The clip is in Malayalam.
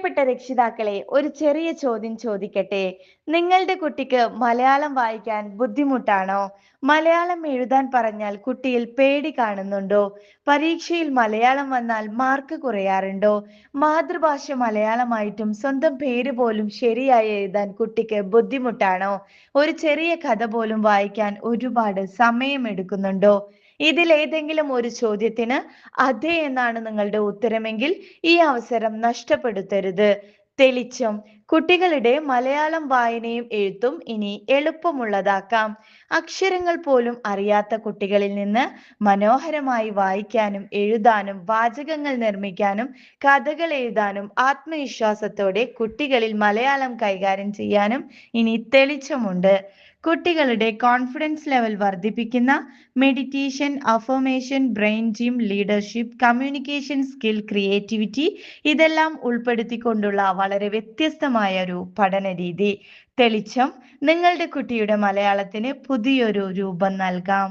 പ്രിയപ്പെട്ട രക്ഷിതാക്കളെ, ഒരു ചെറിയ ചോദ്യം ചോദിക്കട്ടെ. നിങ്ങളുടെ കുട്ടിക്ക് മലയാളം വായിക്കാൻ ബുദ്ധിമുട്ടാണോ? മലയാളം എഴുതാൻ പറഞ്ഞാൽ കുട്ടിയിൽ പേടി കാണുന്നുണ്ടോ? പരീക്ഷയിൽ മലയാളം വന്നാൽ മാർക്ക് കുറയാറുണ്ടോ? മാതൃഭാഷ മലയാളമായിട്ടും സ്വന്തം പേര് പോലും ശരിയായി എഴുതാൻ കുട്ടിക്ക് ബുദ്ധിമുട്ടാണോ? ഒരു ചെറിയ കഥ പോലും വായിക്കാൻ ഒരുപാട് സമയമെടുക്കുന്നുണ്ടോ? ഇതിലേതെങ്കിലും ഒരു ചോദ്യത്തിന് അതെ എന്നാണ് നിങ്ങളുടെ ഉത്തരമെങ്കിൽ ഈ അവസരം നഷ്ടപ്പെടുത്തരുത്. തെളിച്ചം. കുട്ടികളുടെ മലയാളം വായനയും എഴുത്തും ഇനി എളുപ്പമുള്ളതാക്കാം. അക്ഷരങ്ങൾ പോലും അറിയാത്ത കുട്ടികളിൽ നിന്ന് മനോഹരമായി വായിക്കാനും എഴുതാനും വാചകങ്ങൾ നിർമ്മിക്കാനും കഥകൾ എഴുതാനും ആത്മവിശ്വാസത്തോടെ കുട്ടികളിൽ മലയാളം കൈകാര്യം ചെയ്യാനും ഇനി തെളിച്ചമുണ്ട്. കുട്ടികളുടെ കോൺഫിഡൻസ് ലെവൽ വർദ്ധിപ്പിക്കുന്ന meditation, affirmation, brain gym, leadership, communication skill, creativity ഇതെല്ലാം ഉൾപ്പെടുത്തിക്കൊണ്ടുള്ള വളരെ വ്യത്യസ്തമായ ഒരു പഠന രീതി. തെളിച്ചം നിങ്ങളുടെ കുട്ടിയുടെ മലയാളത്തിന് പുതിയൊരു രൂപം നൽകാം.